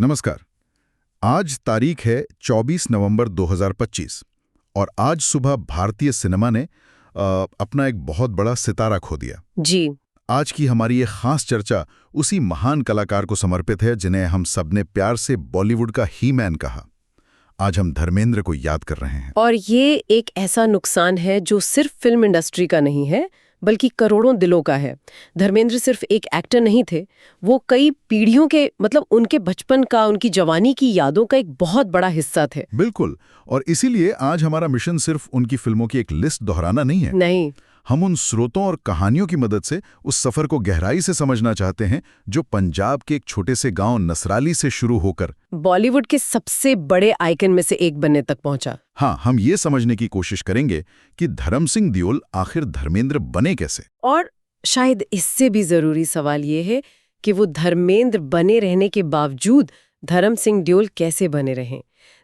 नमस्कार। आज तारीख है 24 नवंबर 2025 और आज सुबह भारतीय सिनेमा ने अपना एक बहुत बड़ा सितारा खो दिया। जी। आज की हमारी ये खास चर्चा उसी महान कलाकार को समर्पित है जिन्हें हम सबने प्यार से बॉलीवुड का ही मैन कहा। आज हम धर्मेंद्र को याद कर रहे हैं। और ये एक ऐसा नुकसान है जो सिर्फ फिल्म इंडस्ट्री का नहीं है, बल्कि करोड़ों दिलों का है। धर्मेंद्र सिर्फ एक एक्टर नहीं थे, वो कई पीढ़ियों के उनके बचपन का, उनकी जवानी की यादों का एक बहुत बड़ा हिस्सा थे। बिल्कुल, और इसीलिए आज हमारा मिशन सिर्फ उनकी फिल्मों की एक लिस्ट दोहराना नहीं है। नहीं, हम उन स्रोतों और कहानियों की मदद से उस सफर को गहराई से समझना चाहते हैं जो पंजाब के एक छोटे से गांव नसराली से शुरू होकर बॉलीवुड के सबसे बड़े आइकन में से एक बनने तक पहुंचा। हाँ, हम ये समझने की कोशिश करेंगे कि धर्म सिंह दियोल आखिर धर्मेंद्र बने कैसे। और शायद इससे भी जरूरी सवाल ये है कि वो धर्मेंद्र बने रहने के बावजूद धर्म सिंह दियोल कैसे बने रहें।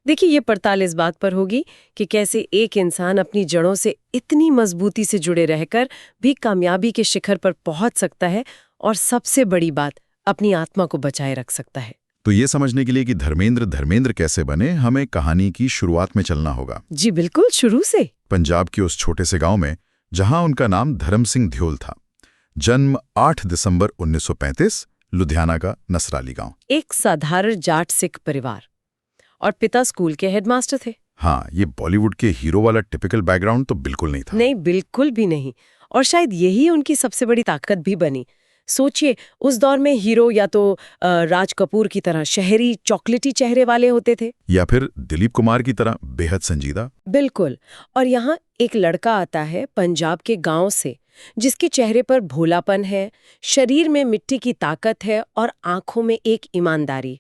देखिए, ये पड़ताल इस बात पर होगी कि कैसे एक इंसान अपनी जड़ों से इतनी मजबूती से जुड़े रहकर भी कामयाबी के शिखर पर पहुंच सकता है और सबसे बड़ी बात, अपनी आत्मा को बचाए रख सकता है। तो ये समझने के लिए कि धर्मेंद्र कैसे बने, हमें कहानी की शुरुआत में चलना होगा। जी बिल्कुल, शुरू से। पंजाब के उस छोटे से गांव में जहां उनका नाम धर्म सिंह दियोल था। जन्म 8 दिसंबर 1935, लुधियाना का नसराली गांव। एक साधारण जाट सिख परिवार, और पिता स्कूल के हेडमास्टर थे। हाँ, ये बॉलीवुड के हीरो वाला टिपिकल बैकग्राउंड तो बिल्कुल नहीं था। नहीं, बिल्कुल भी नहीं। और शायद यही उनकी सबसे बड़ी ताकत भी बनी। सोचिए, उस दौर में हीरो या तो राज कपूर की तरह शहरी चॉकलेटी चेहरे वाले होते थे, या फिर दिलीप कुमार की तरह बेहद संजीदा। बिल्कुल। और यहाँ एक लड़का आता है पंजाब के गांव से, जिसके चेहरे पर भोलापन है, शरीर में मिट्टी की ताकत है और आंखों में एक ईमानदारी।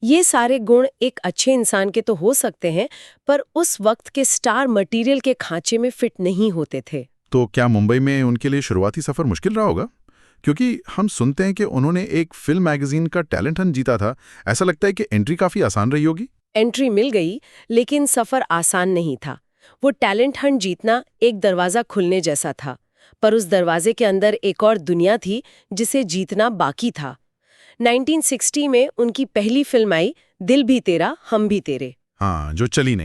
ये सारे गुण एक अच्छे इंसान के तो हो सकते हैं, पर उस वक्त के स्टार मटेरियल के खांचे में फिट नहीं होते थे। तो क्या मुंबई में उनके लिए शुरुआती सफर मुश्किल रहा होगा? क्योंकि हम सुनते हैं कि उन्होंने एक फिल्म मैगजीन का टैलेंट हंट जीता था। ऐसा लगता है कि एंट्री काफी आसान रही होगी। एंट्री मिल गई, लेकिन सफर आसान नहीं था। वो टैलेंट हंट जीतना एक दरवाजा खुलने जैसा था, पर उस दरवाजे के अंदर एक और दुनिया थी जिसे जीतना बाकी था। 1960 में उनकी पहली फिल्म आई, दिल भी तेरा हम भी तेरे। हाँ, जो चली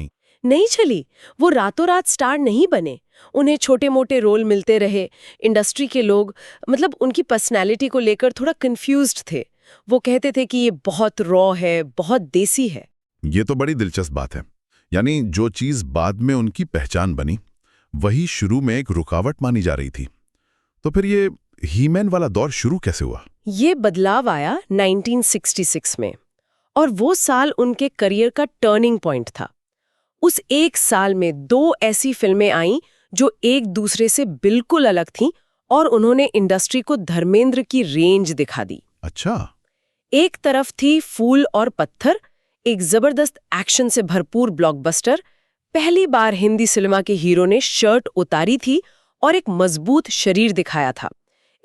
नहीं चली। वो रातों रात स्टार नहीं बने, उन्हें छोटे मोटे रोल मिलते रहे। इंडस्ट्री के लोग उनकी पर्सनैलिटी को लेकर थोड़ा कंफ्यूज्ड थे। वो कहते थे कि ये बहुत रॉ है, बहुत देसी है। ये तो बड़ी दिलचस्प बात है। यानी जो चीज बाद में उनकी पहचान बनी, वही शुरू में एक रुकावट मानी जा रही थी। तो फिर ये हीमैन वाला दौर शुरू कैसे हुआ? ये बदलाव आया 1966 में, और वो साल उनके करियर का टर्निंग पॉइंट था। उस एक साल में 2 ऐसी फिल्में आईं जो एक दूसरे से बिल्कुल अलग थीं, और उन्होंने इंडस्ट्री को धर्मेंद्र की रेंज दिखा दी। अच्छा। एक तरफ थी फूल और पत्थर, एक जबरदस्त एक्शन से भरपूर ब्लॉकबस्टर। पहली बार हिंदी सिनेमा के हीरो ने शर्ट उतारी थी और एक मजबूत शरीर दिखाया था।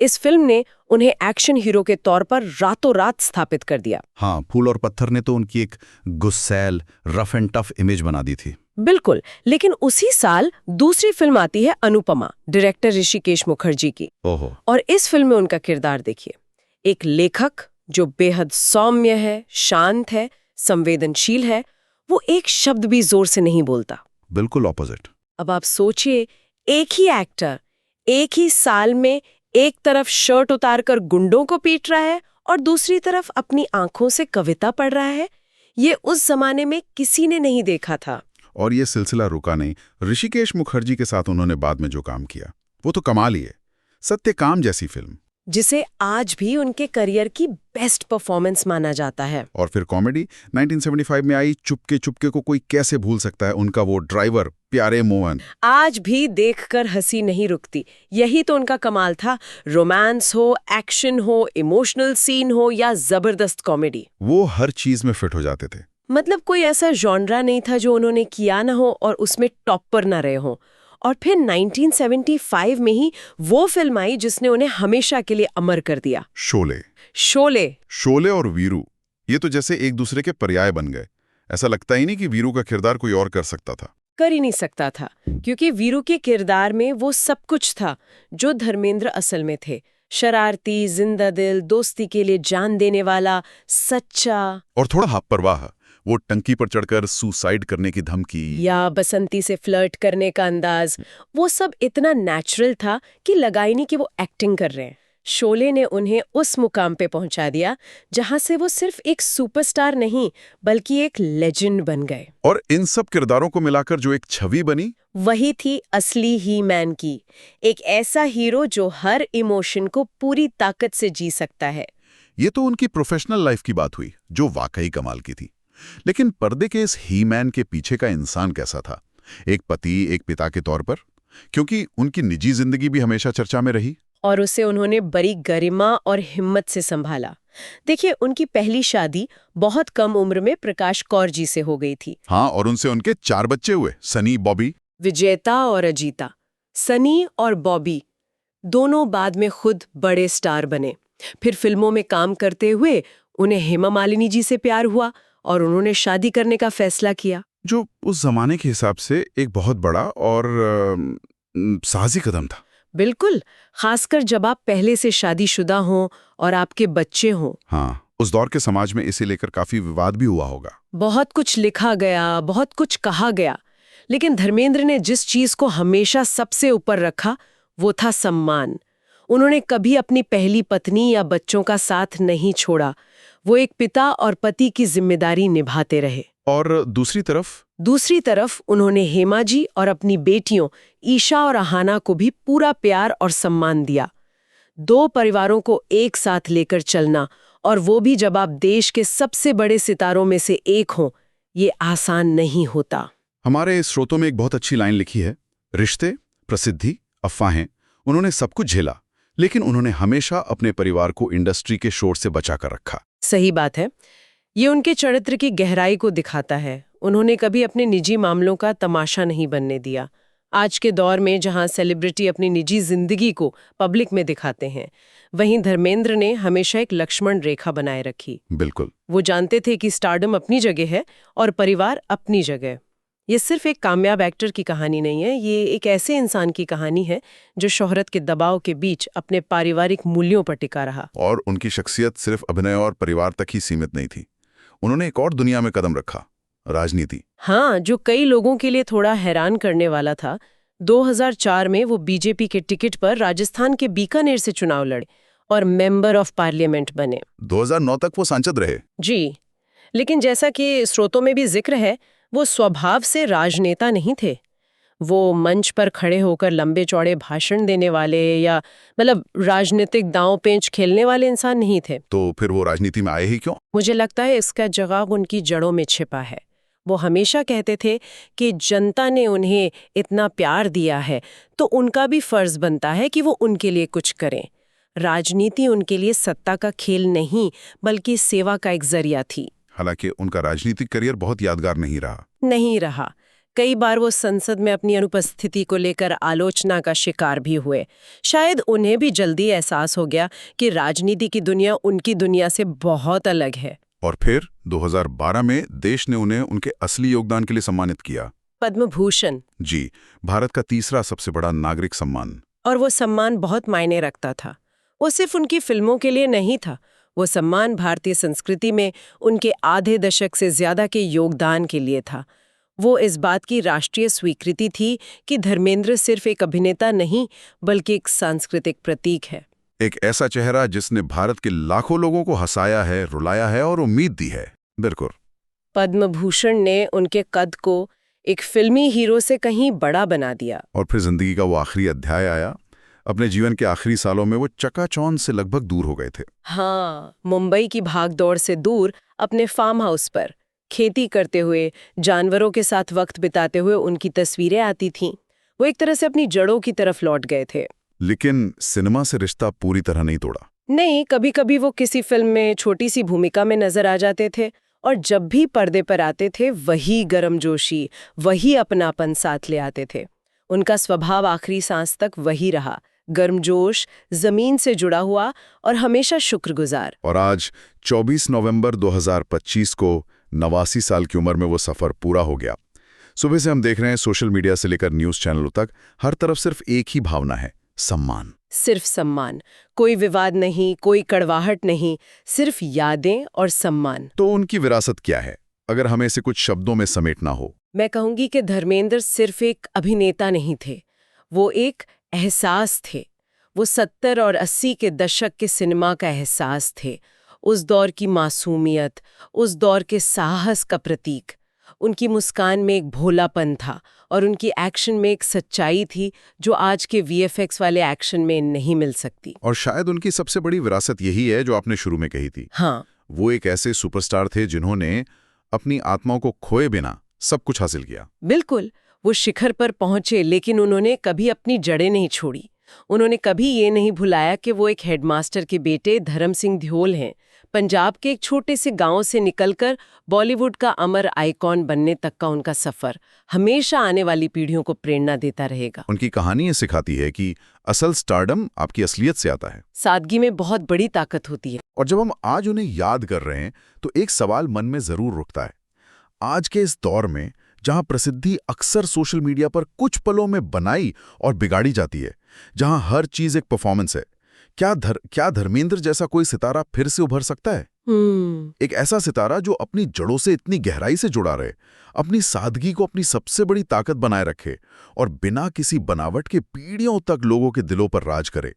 इस फिल्म ने उन्हें एक्शन हीरो के तौर पर रातों रात स्थापित कर दिया। हाँ, फूल और पत्थर ने तो उनकी एक गुस्सैल, रफ एंड टफ इमेज बना दी थी। बिल्कुल, लेकिन उसी साल दूसरी फिल्म आती है अनुपमा, डायरेक्टर ऋषिकेश मुखर्जी की। ओहो। और इस फिल्म में उनका किरदार देखिए, एक लेखक जो बेहद सौम्य है, शांत है, संवेदनशील है। वो एक शब्द भी जोर से नहीं बोलता। बिल्कुल ऑपोजिट। अब आप सोचिए, एक ही एक्टर एक ही साल में एक तरफ शर्ट उतारकर गुंडों को पीट रहा है और दूसरी तरफ अपनी आंखों से कविता पढ़ रहा है। ये उस जमाने में किसी ने नहीं देखा था। और ये सिलसिला रुका नहीं। ऋषिकेश मुखर्जी के साथ उन्होंने बाद में जो काम किया, वो तो कमाल ही है। सत्यकाम जैसी फिल्म, जिसे आज भी उनके करियर की बेस्ट परफॉर्मेंस माना जाता है। और फिर कॉमेडी 1975 में आई चुपके चुपके को कोई कैसे भूल सकता है, उनका वो ड्राइवर प्यारे मोहन। आज भी देखकर हंसी नहीं रुकती। यही तो उनका कमाल था। रोमांस हो, एक्शन हो, इमोशनल सीन हो या जबरदस्त कॉमेडी, वो हर चीज में फिट हो जाते थे। कोई ऐसा जॉनरा नहीं था जो उन्होंने किया ना हो और उसमें टॉप पर ना रहे हो। और फिर 1975 में ही वो फिल्म आई जिसने उन्हें हमेशा के लिए अमर कर दिया, शोले और वीरू। ये तो जैसे एक दूसरे के पर्याय बन गए। ऐसा लगता ही नहीं कि वीरू का किरदार कोई और कर सकता था। कर ही नहीं सकता था, क्योंकि वीरू के किरदार में वो सब कुछ था जो धर्मेंद्र असल में थे। शरारती, जिंदा दिल, दोस्ती के लिए जान देने वाला, सच्चा। और थोड़ा लापरवाह, वो टंकी पर चढ़कर सुसाइड करने की धमकी, या बसंती से फ्लर्ट करने का अंदाज, वो सब इतना नेचुरल था कि लगा ही नहीं कि वो एक्टिंग कर रहे हैं। शोले ने उन्हें उस मुकाम पे पहुंचा दिया जहां से वो सिर्फ एक सुपरस्टार नहीं बल्कि एक लेजेंड बन गए। और इन सब किरदारों को मिलाकर जो एक छवि बनी, वही थी असली ही मैन की, एक ऐसा हीरो जो हर इमोशन को पूरी ताकत से जी सकता है। ये तो उनकी प्रोफेशनल लाइफ की बात हुई जो वाकई कमाल की थी। लेकिन पर्दे के इस ही मैन के पीछे का इंसान कैसा था? एक पति, एक पिता के तौर पर, क्योंकि उनकी निजी जिंदगी भी हमेशा चर्चा में रही। और उसे उन्होंने बड़ी गरिमा और हिम्मत से संभाला। देखिए, उनकी पहली शादी बहुत कम उम्र में प्रकाश कौर जी से हो गई थी। हाँ, और उनसे उनके 4 बच्चे हुए, सनी, बॉबी। विजेता और अजीता। सनी और बॉबी दोनों बाद में खुद बड़े स्टार बने। फिर फिल्मों में काम करते हुए उन्हें हेमा मालिनी जी से प्यार हुआ और उन्होंने शादी करने का फैसला किया, जो उस जमाने के हिसाब से एक बहुत बड़ा और साहसी कदम था। बिल्कुल, खासकर जब आप पहले से शादीशुदा हों और आपके बच्चे हों। हाँ, उस दौर के समाज में इसे लेकर काफी विवाद भी हुआ होगा। बहुत कुछ लिखा गया, बहुत कुछ कहा गया, लेकिन धर्मेंद्र ने जिस चीज को हमेशा सबसे ऊपर रखा वो था सम्मान। उन्होंने कभी अपनी पहली पत्नी या बच्चों का साथ नहीं छोड़ा। वो एक पिता और पति की जिम्मेदारी निभाते रहे। और दूसरी तरफ उन्होंने हेमा जी और अपनी बेटियों ईशा और अहाना को भी पूरा प्यार और सम्मान दिया। 2 परिवारों को एक साथ लेकर चलना, और वो भी जब आप देश के सबसे बड़े सितारों में से एक हों, ये आसान नहीं होता। हमारे स्रोतों में एक बहुत अच्छी लाइन लिखी है, रिश्ते, प्रसिद्धि, अफवाहें, उन्होंने सब कुछ झेला, लेकिन उन्होंने हमेशा अपने परिवार को इंडस्ट्री के शोर से बचा कर रखा। सही बात है। ये उनके चरित्र की गहराई को दिखाता है। उन्होंने कभी अपने निजी मामलों का तमाशा नहीं बनने दिया। आज के दौर में जहां सेलिब्रिटी अपनी निजी जिंदगी को पब्लिक में दिखाते हैं, वहीं धर्मेंद्र ने हमेशा एक लक्ष्मण रेखा बनाए रखी। बिल्कुल। वो जानते थे कि स्टारडम अपनी जगह है और परिवार अपनी जगह। ये सिर्फ एक कामयाब एक्टर की कहानी नहीं है, ये एक ऐसे इंसान की कहानी है जो शोहरत के दबाव के बीच अपने पारिवारिक मूल्यों पर टिका रहा। और उनकी शख्सियत सिर्फ अभिनय और परिवार तक ही सीमित नहीं थी। उन्होंने एक और दुनिया में कदम रखा, राजनीति। हाँ, जो कई लोगों के लिए थोड़ा हैरान करने वाला था। 2004 में वो बीजेपी के टिकट पर राजस्थान के बीकानेर से चुनाव लड़े और मेंबर ऑफ पार्लियामेंट बने। 2009 तक वो सांसद रहे। जी, लेकिन जैसा कि स्रोतों में भी जिक्र है, वो स्वभाव से राजनेता नहीं थे। वो मंच पर खड़े होकर लंबे चौड़े भाषण देने वाले या राजनीतिक दांव पेंच खेलने वाले इंसान नहीं थे। तो फिर वो राजनीति में आए ही क्यों? मुझे लगता है इसका जवाब उनकी जड़ों में छिपा है। वो हमेशा कहते थे कि जनता ने उन्हें इतना प्यार दिया है तो उनका भी फर्ज बनता है कि वो उनके लिए कुछ करें। राजनीति उनके लिए सत्ता का खेल नहीं बल्कि सेवा का एक जरिया थी। हालांकि उनका राजनीतिक करियर बहुत यादगार नहीं रहा। कई बार वो संसद में अपनी अनुपस्थिति को लेकर आलोचना का शिकार भी हुए। शायद उन्हें भी जल्दी एहसास हो गया कि राजनीति की दुनिया उनकी दुनिया से बहुत अलग है। और फिर 2012 में देश ने उन्हें उनके असली योगदान के लिए सम्मानित किया, पद्म भूषण। जी, भारत का तीसरा सबसे बड़ा नागरिक सम्मान। और वो सम्मान बहुत मायने रखता था। वो सिर्फ उनकी फिल्मों के लिए नहीं था, वो सम्मान भारतीय संस्कृति में उनके आधे दशक से ज्यादा के योगदान के लिए था। वो इस बात की राष्ट्रीय स्वीकृति थी कि धर्मेंद्र सिर्फ एक अभिनेता नहीं बल्कि एक सांस्कृतिक प्रतीक है। एक ऐसा चेहरा जिसने भारत के लाखों लोगों को हंसाया है, रुलाया है और उम्मीद दी है। बिल्कुल। पद्म भूषण ने उनके कद को एक फिल्मी हीरो से कहीं बड़ा बना दिया। और फिर जिंदगी का वो आखिरी अध्याय आया। अपने जीवन के आखिरी सालों में वो चकाचौंध से लगभग दूर हो गए थे। हाँ, मुंबई की भागदौड़ से दूर अपने फार्म हाउस पर खेती करते हुए, जानवरों के साथ वक्त बिताते हुए उनकी तस्वीरें आती थीं। वो एक तरह से अपनी जड़ों की तरफ लौट गए थे। लेकिन सिनेमा से रिश्ता पूरी तरह नहीं तोड़ा। नहीं, कभी कभी वो किसी फिल्म में छोटी सी भूमिका में नजर आ जाते थे और जब भी पर्दे पर आते थे वही गर्मजोशी, वही अपनापन साथ ले आते थे। उनका स्वभाव आखिरी सांस तक वही रहा, गर्मजोश, जमीन से जुड़ा हुआ और हमेशा शुक्रगुजार। और आज 24 नवंबर 2025 को 89 साल की उम्र में वो सफर पूरा हो गया। सुबह से हम देख रहे हैं सोशल मीडिया से लेकर न्यूज़ चैनलों तक हर तरफ सिर्फ एक ही भावना है, सम्मान। सिर्फ सम्मान, कोई विवाद नहीं, कोई कड़वाहट नहीं, सिर्फ यादें और सम्मान। तो उनकी विरासत क्या है, अगर हमें इसे कुछ शब्दों में समेटना हो? मैं कहूंगी कि धर्मेंद्र सिर्फ एक अभिनेता नहीं थे, वो एक एहसास थे। वो 70 और 80 के दशक के सिनेमा का एहसास थे, उस दौर की मासूमियत, उस दौर के साहस का प्रतीक। उनकी मुस्कान में एक भोलापन था और उनकी एक्शन में एक सच्चाई थी जो आज के वीएफएक्स वाले एक्शन में नहीं मिल सकती। और शायद उनकी सबसे बड़ी विरासत यही है जो आपने शुरू में कही थी। हाँ, वो एक ऐसे सुपरस्टार थे जिन्होंने अपनी आत्मा को खोए बिना सब कुछ हासिल किया। बिल्कुल। वो शिखर पर पहुंचे, लेकिन उन्होंने कभी अपनी जड़ें नहीं छोड़ी। उन्होंने कभी ये नहीं भुलाया कि वो एक हेडमास्टर के बेटे धर्म सिंह ध्योल हैं। पंजाब के एक छोटे से गांव से निकलकर बॉलीवुड का अमर आइकॉन बनने तक का उनका सफर हमेशा आने वाली पीढ़ियों को प्रेरणा देता रहेगा। उनकी कहानी ये सिखाती है कि असल स्टारडम आपकी असलियत से आता है। सादगी में बहुत बड़ी ताकत होती है। और जब हम आज उन्हें याद कर रहे हैं तो एक सवाल मन में जरूर रुकता है। आज के इस दौर में जहां प्रसिद्धि अक्सर सोशल मीडिया पर कुछ पलों में बनाई और बिगाड़ी जाती है, जहां हर चीज एक परफॉर्मेंस है, क्या धर्मेंद्र जैसा कोई सितारा फिर से उभर सकता है? एक ऐसा सितारा जो अपनी जड़ों से इतनी गहराई से जुड़ा रहे, अपनी सादगी को अपनी सबसे बड़ी ताकत बनाए रखे और बिना किसी बनावट के पीढ़ियों तक लोगों के दिलों पर राज करे।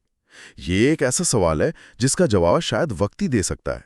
ये एक ऐसा सवाल है जिसका जवाब शायद वक्त ही दे सकता है।